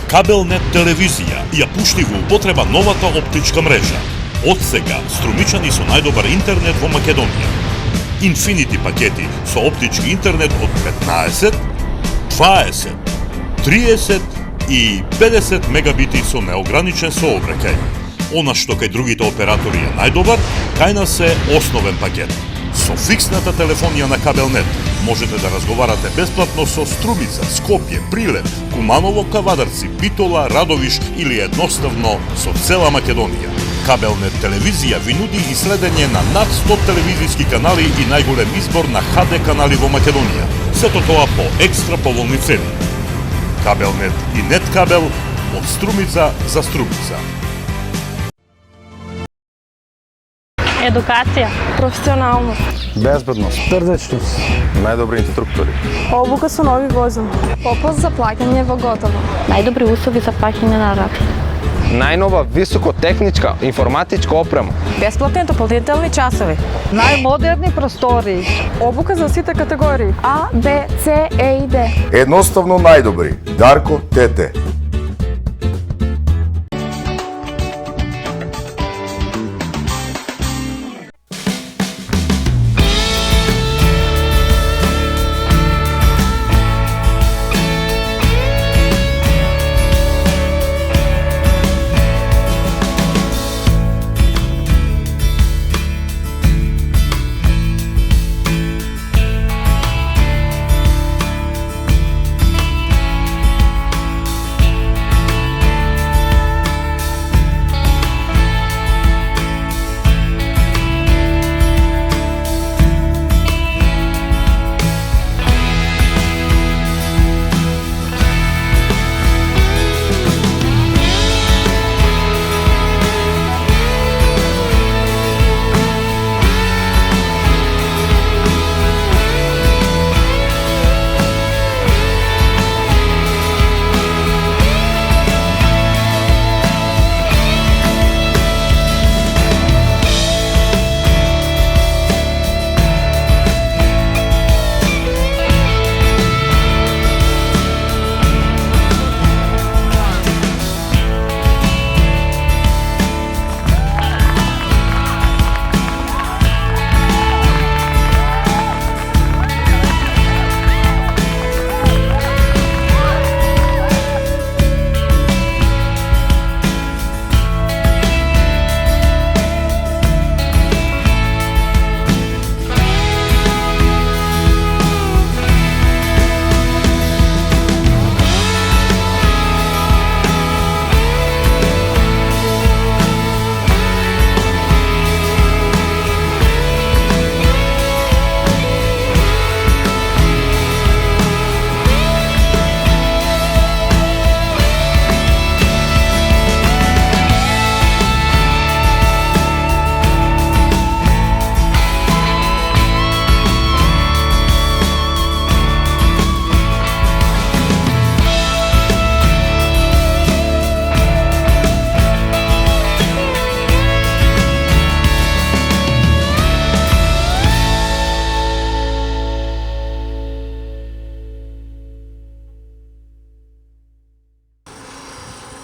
Кабелнет телевизија ја пушти во употреба новата оптичка мрежа. Од сега, струмичани со најдобар интернет во Македонија. Infinity пакети со оптички интернет од 15, 20, 30 и 50 мегабити со неограничен сообраќај. Она што кај другите оператори е најдобар, кај нас е основен пакет. Со фиксната телефонија на Кабелнет можете да разговарате бесплатно со Струмица, Скопје, Прилеп, Куманово, Кавадарци, Битола, Радовиш или едноставно со цела Македонија. Кабелнет телевизија ви нуди и следење на над 100 телевизиски канали и најголем избор на HD канали во Македонија. Сето тоа по екстра поволни цени. Кабелнет и Неткабел од Струмица за Струмица. Едукација, професионалност, безбедност, срдечност, најдобри инструктори, обука со нови возила, попуст за плаќање во готово, најдобри услови за плаќање на рачун, најнова високотехничка информатичка опрема, бесплатни дополнителни часови, најмодерни простори, обука за сите категории А, Б, С, Е и Д. Едноставно најдобри. Дарко ТТ.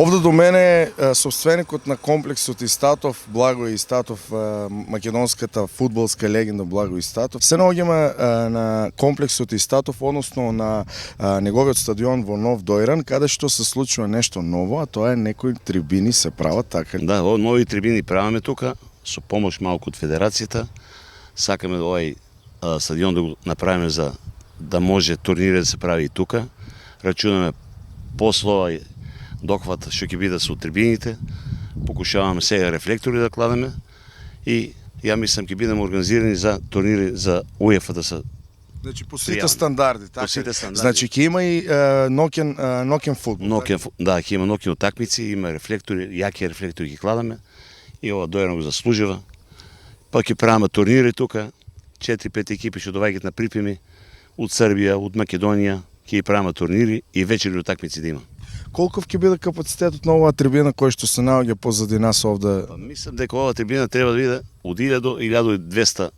Овде до мене е собственикот на комплексот Истатов, Благој Истатов, македонската фудбалска легенда Благој Истатов. Се наоѓаме на комплексот Истатов, односно на неговиот стадион во Нов Дојран, каде што се случува нешто ново, а тоа е некои трибини се прават така. Да, нови трибини правиме тука, со помош малку од Федерацијата. Сакаме овој стадион да го направиме за да може турнири да се прави и тука. Рачунаме после овој дохват што ќе биде со трибините, покушаваме сега рефлектори да кладеме и ја мислам ќе бидеме организирани за турнири за УЕФА да се. Значи по сите стандарди, така. По сите стандарди. Значи ќе има и ноќен фудбал. Да, ќе има ноќни утакмици, има рефлектори, јаки рефлектори ќе кладеме и ова Дојран го заслужива. Па ќе правиме турнири тука, 4-5 екипи што доаѓаат на припреми од Србија, од Македонија, ќе правиме турнири и вечерни утакмици да има. Колков ќе биде капацитетот на оваа трибина која што се наоѓа позади нас овде? Мислам дека оваа трибина треба да биде од 1000 до 1200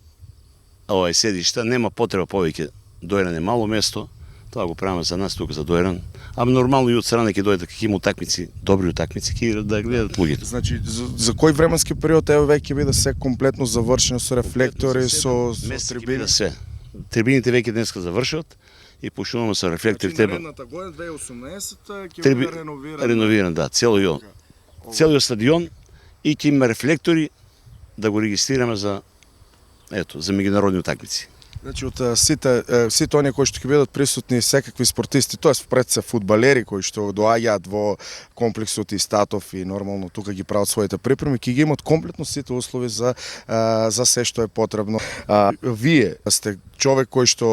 седишта, нема потреба повеќе. Дојран е мало место, Тоа го правиме за нас тука за Дојран. А нормално и од страна ќе дојдат ќе има утакмици, добри утакмици, ќе да гледат луѓето. Значи, за кој временски период еве веќе биде се комплетно завршено со рефлектори, со трибини? Се. Трибините веќе денеска завршуваат и почнуваме со рефлектори. Значи, наредната година 2018 ќе биде реновиран. Реновиран, да, целиот стадион и ќе има рефлектори да го регистрираме за меѓународни утакмици. Значи, од сите оние кои што ќе бидат присутни, секакви спортисти, тоест пред се фудбалери кои што доаѓаат во комплексот и Статов и нормално тука ги прават своите припреми, ќе ги имат комплетно сите услови за се што е потребно. Вие сте човек кој што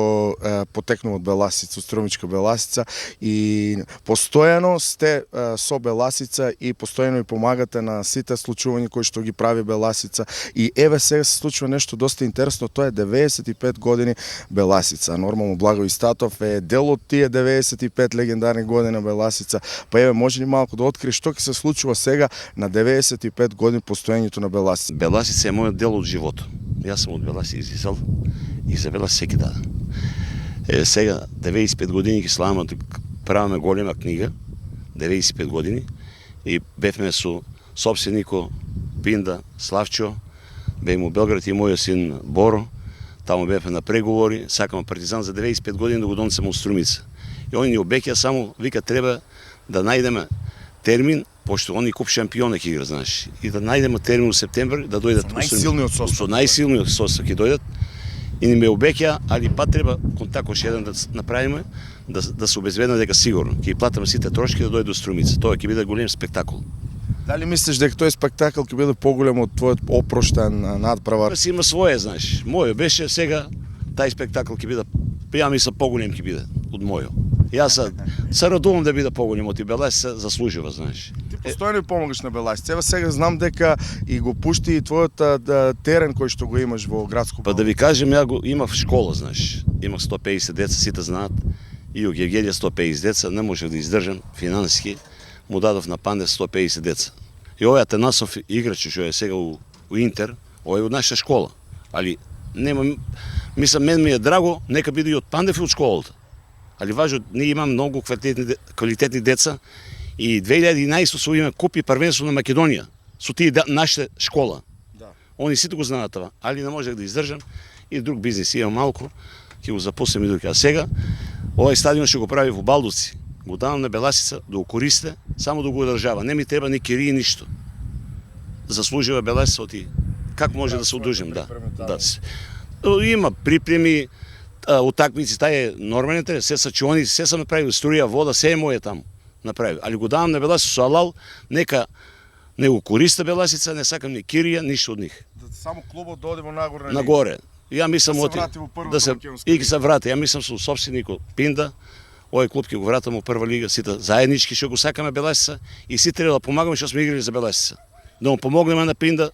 потекнува од Беласица, од Струмичка Беласица и постојано сте со Беласица и постојано и помагате на сите случувања кои што ги прави Беласица и еве сега се случува нешто доста интересно, тоа е 95 години Беласица. Нормално Благој Статов е дел од тие 95 легендарни години на Беласица. Па еве може ли малку да откриеш што ќе се случува сега на 95 години постоењето на Беласица? Беласица е мојот дел од животот. Јас сум од Беласица излизал и за Беласица секи дада. Сега 95 години ќе славаме правиме голема книга, 95 години и бевме со собственико Пинда Славчо, бевме у Белград и мојот син Боро. Таму бевме на преговори, сакаме Партизан за 95 години да го донесеме од Струмица. И они ни обеќа само вика треба да најдеме термин, пошто они куп шампиона ќе игра, знаеш, и да најдеме термин во септември да дојдат најсилниот состав. Со најсилниот состав ќе дојдат. И ни ме обеќа, али па треба контакт още еден да направиме, да се обезбедиме дека сигурно ќе платиме сите трошки да дојде до Струмица. Тоа ќе биде голем спектакл. Дали мислиш дека тој спектакл ќе биде поголем од твојот опроштен надпревар? Си има свое, знаеш. Мојо беше сега тај спектакл ќе биде, ја мислам поголем ќе биде од мојо. Јас се радувам да биде поголем од Беласица, заслужува, знаеш. Ти постојано помагаш на Беласица. Ева сега знам дека и го пушти и твојот терен кој што го имаш во градско. Па да ви кажем, ја го имав школа, знаеш. Имах 150 деца, сите знаат. И од Гевгелија 150 деца, не можев да издржам финансиски. Му дадов на Пандев 150 деца. И овој Атанасов играч што е сега у Интер, овој е од наша школа. Али нема, мислам, мен ми е драго, нека биде и од Пандев и од школата. Али важно, ние имаме многу квалитетни деца и 2011 со име купи првенство на Македонија со тие нашата школа. Да. Они сите го знаат това, али не можех да издржам и друг бизнес имам малку, ќе го запуснем и друг. А сега овој стадион ќе го прави во Балдовци. Го давам на Беласица да го користе, само да го одржава. Не ми треба ни кирии ништо. Заслужива Беласица оти. Как може да се одужим, да. Има припреми, утакмици, тај е нормален терен, се сачуони, се се направи, струја, вода, се е моје таму направи. Али го давам на Беласица со алал, нека не го користе Беласица, не сакам ни кирија, ништо од нив. Само клубот да оди во нагоре. Нагоре. Ја мислам да се врати во првата македонска и ќе се врати. Ја мислам со собственикот Пинда, овој клуб ќе го вратам во прва лига, сите заеднички што го сакаме Беласица и сите треба да помагаме што сме играли за Беласица. Да му помогнеме на Пинда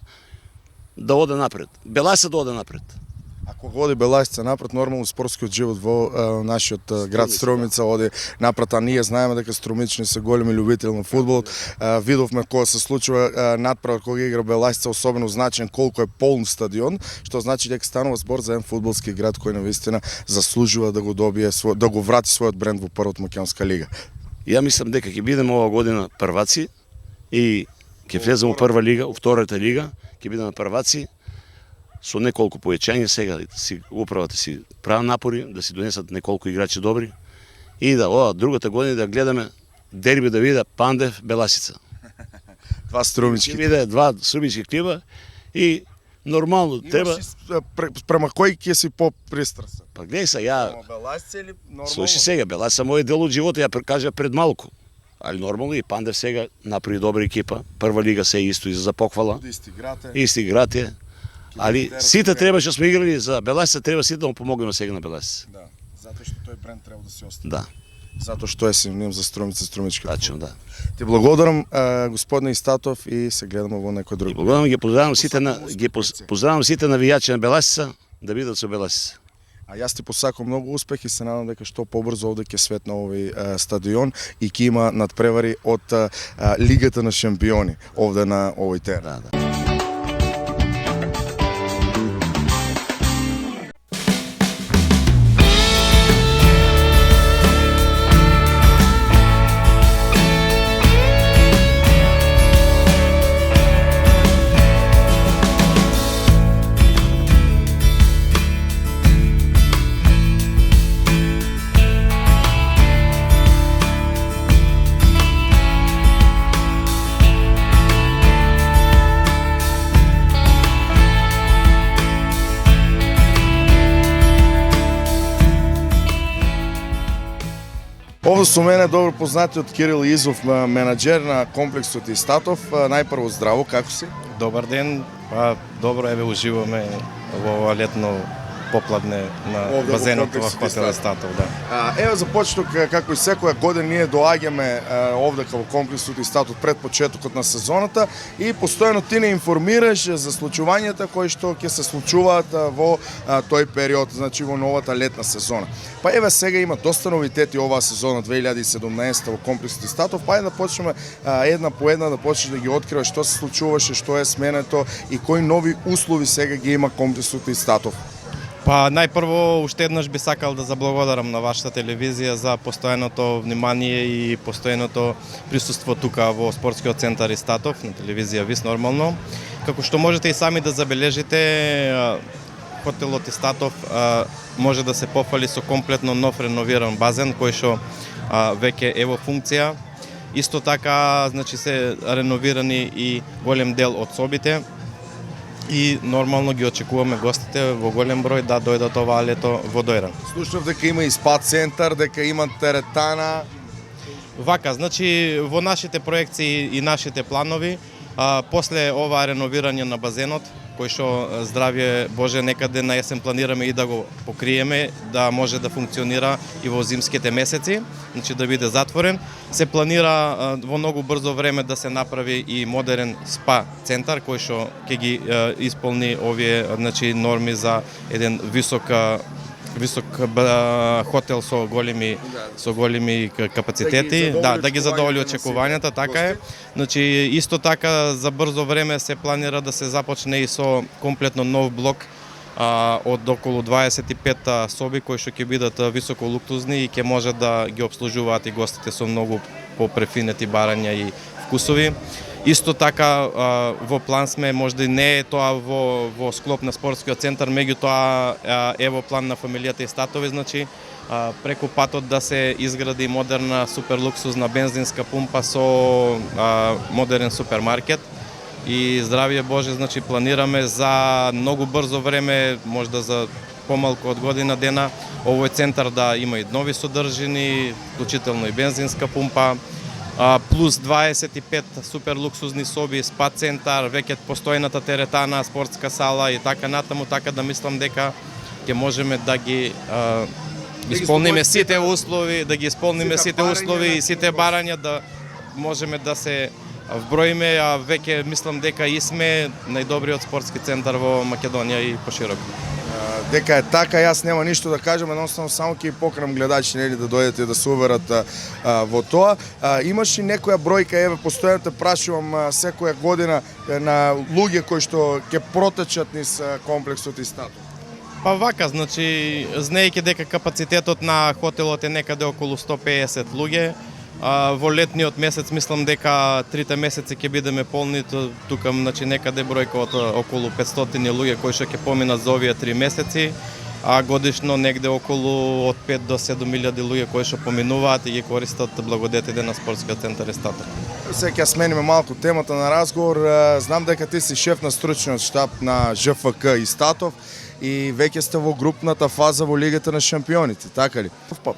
да оде напред. Беласица да оде напред. Ако оди Беласица напред, нормално спортскиот живот во нашиот град Струмица оди напред, а ние знаеме дека струмичани се големи љубители на фудбалот. Видовме кога се случува надпревар кога игра Беласица, особено значен колку е полн стадион, што значи дека станува збор за еден фудбалски град кој навистина заслужува да го добие да го врати својот бренд во првата македонска лига. Ја мислам дека ќе бидеме ова година прваци и ќе влеземе во прва лига, во втората лига, ќе бидеме прваци. Со неколку појачања сега управата си прави напори да си донесат неколку играчи добри и да ова другата година да гледаме дерби да биде Пандев Беласица. Два струмички. Ќе биде два струмички клуба и нормално треба према кој ќе си попристрасен? Па гледај се ја Беласица или нормално? Слушај сега, Беласица мој дел од животот, ја кажа пред малку. Али нормално и Пандев сега направи добра екипа. Прва лига се исто и за похвала. Исти играте. Али сите треба што сме играли за Беласица, треба сите да му помогнеме сега на Беласица. Да, затоа што тој бренд треба да се остане. Да. Затоа што е синоним за Струмица, Струмичка. Тачно, да. Ти благодарам господин Истатов и се гледаме во некој друг. Благодарам, ги поздравам сите навијачи на Беласица да бидат со Беласица. А јас ти посакувам многу успех и се надам дека што побрзо овде ќе светне овој стадион и ќе има надпревари од Лигата на шампиони овде на овој терен. Да. Овде со мене добро познатиот Кирил Изов, менаџер на комплексот Истатов. Најпрво здраво, како си? Добар ден, добро еве уживаме во ова летно попладне на Овде во базенот во комплексот хотел Истатов. Истатов, да. Еве започнок, како и секоја година ние доаѓаме овде во комплексот Истатов пред почетокот на сезоната и постојано ти не информираш за случувањата кои што ќе се случуваат во тој период, значи во новата летна сезона. Па еве сега има доста новитети оваа сезона 2017 во комплексот Истатов, па да почнеме една по една да почнеш да ги откриваш што се случуваше, што е сменето и кои нови услови сега ги има комплексот Истатов. Па најпрво уште еднаш би сакал да заблагодарам на вашата телевизија за постојаното внимание и постојаното присуство тука во спортскиот центар Истатов на телевизија ВИС нормално. Како што можете и сами да забележите, хотелот Истатов може да се пофали со комплетно нов реновиран базен кој што веќе е во функција. Исто така, значи се реновирани и голем дел од собите. И нормално ги очекуваме гостите во голем број да дојдат оваа лето во Дојран. Слушнав дека има и спа центар, дека има теретана. Вака, значи во нашите проекции и нашите планови, после ова реновирање на базенот, кој што здравје Боже некаде на есен планираме и да го покриеме, да може да функционира и во зимските месеци, значи да биде затворен. Се планира во многу брзо време да се направи и модерен спа центар кој што ќе ги исполни овие значи норми за еден висок хотел со големи капацитети, да ги задоволи очекувањата, така е. Значи исто така за брзо време се планира да се започне и со комплетно нов блок од околу 25 соби кои што ќе бидат високо луктузни и ќе може да ги обслужуваат и гостите со многу попрефинети барања и вкусови. Исто така во план сме, можда и не е тоа во склоп на спортскиот центар, меѓутоа е во план на фамилијата Истатови, значи преку патот да се изгради модерна супер луксузна бензинска пумпа со модерен супермаркет. И здравје Боже, значи планираме за многу брзо време, можда за помалку од година дена, овој центар да има и нови содржини, вклучително и бензинска пумпа, плюс 25 супер луксузни соби, спа центар, веќе постојната теретана, спортска сала и така натаму, така да мислам дека ќе можеме да ги исполниме сите услови, и сите барања, да можеме да се вброиме, а веќе мислам дека и сме најдобриот спортски центар во Македонија и пошироко. Дека е така, јас нема ништо да кажам, едноставно само ќе покрам гледачи нели да дојдете и да се уверат во тоа. Имаш и некоја бројка, еве постојано те прашувам секоја година на луѓе кои што ќе протечат низ комплексот Истатов? Па вака, значи знаејќи дека капацитетот на хотелот е некаде околу 150 луѓе, во летниот месец мислам дека трите месеци ќе бидеме полни, тука значи некаде бројка од околу 500 луѓе кои што ќе поминат за овие 3 месеци, а годишно негде околу од 5 до 7.000 луѓе кои што поминуваат и ги користат благодетите на спортскиот центар Истатов. Сега ќе смениме малку темата на разговор. Знам дека ти си шеф на стручниот штаб на ЖФК Истатов и веќе сте во групната фаза во Лигата на шампионите, така ли?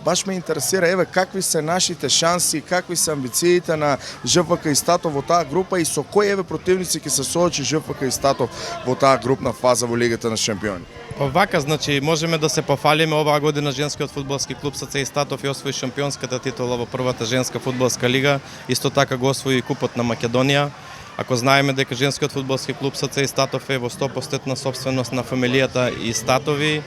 Баш ме интересира, еве, какви се нашите шанси, какви се амбициите на ЖФК Истатов во таа група и со кои еве противници ќе се соочи ЖФК Истатов во таа групна фаза во Лигата на шампионите? Вака, значи, можеме да се пофалиме оваа година женскиот фудбалски клуб СЦ Истатов и освои шампионската титула во првата женска фудбалска лига, исто така го освои купот на Македонија. Ако знаеме дека женскиот фудбалски клуб СЦ Истатов е во 100% собственост на фамилијата Истатови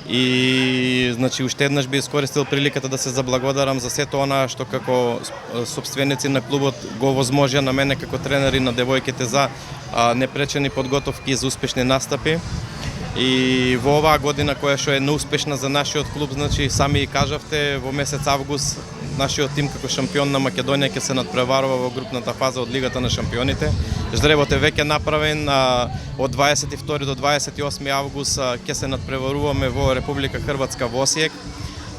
и значи уште еднаш би искористил приликата да се заблагодарам за сето она што како собственици на клубот го возможија на мене како тренер и на девојките за непречени подготовки и за успешни настапи. И во оваа година која што е неуспешна за нашиот клуб, значи сами и кажавте, во месец август нашиот тим како шампион на Македонија ќе се надпреварува во групната фаза од Лигата на шампионите. Ждребот е веќе направен, од 22 до 28 август ќе се надпреваруваме во Република Хрватска во Осијек.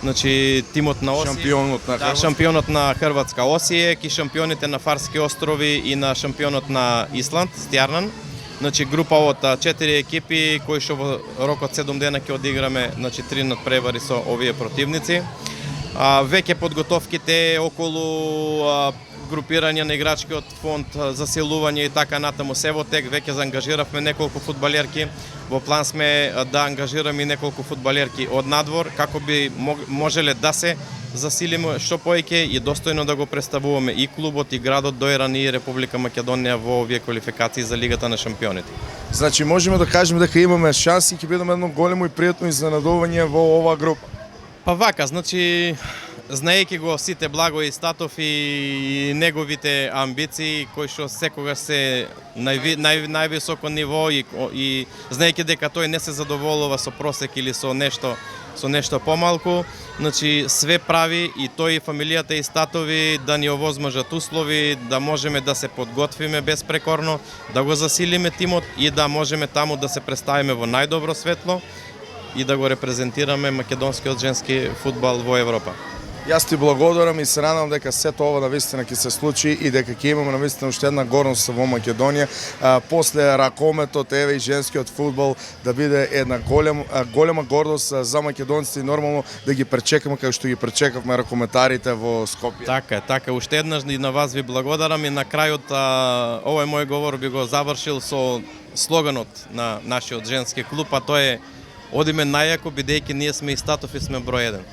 Значи тимот на Осијек, шампионот на Хрватска Осијек и шампионите на Фарски острови и на шампионот на Исланд Стјарнан. Значи група од 4 екипи кои што во рок од 7 дена ќе одиграме, значи 3 надпревари со овие противници. Веќе подготовките околу групирање на играчкиот фонд, заселување и така натаму се во тек, веќе заангажиравме неколку фудбалерки. Во план сме да ангажираме и неколку фудбалерки од надвор, како би можеле да се засилиме што поеќе и достојно да го представуваме и клубот, и градот Дојран и Република Македонија во овие квалификации за Лигата на шампионите. Значи можеме да кажеме дека имаме шанси и ќе бидеме едно големо и пријатно изненадување во оваа група. Па вака, значи, знаејќи го сите Благој Статов и неговите амбиции, кои што секогаш се највисоко ниво и знаејќи дека тој не се задоволува со просек или со нешто помалку, значи све прави и тој и фамилијата и Статови да ни овозможат услови, да можеме да се подготвиме безпрекорно, да го засилиме тимот и да можеме таму да се представиме во најдобро светло и да го репрезентираме македонскиот женски фудбал во Европа. Јас ти благодарам и се надам дека сето ова навистина ќе се случи и дека ќе имаме навистина уште една горност во Македонија. После ракометот, еве и женскиот фудбал да биде една голема гордост за македонците и нормално да ги пречекаме како што ги пречекавме ракометарите во Скопје. Така, уште еднаш и на вас ви благодарам и на крајот овој мој говор би го завршил со слоганот на нашиот женски клуб, а тоа е одиме најако бидејќи ние сме и Статов и сме број 1.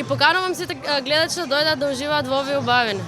Поканувам сите гледачи да дојдат да уживаат во овие убавини.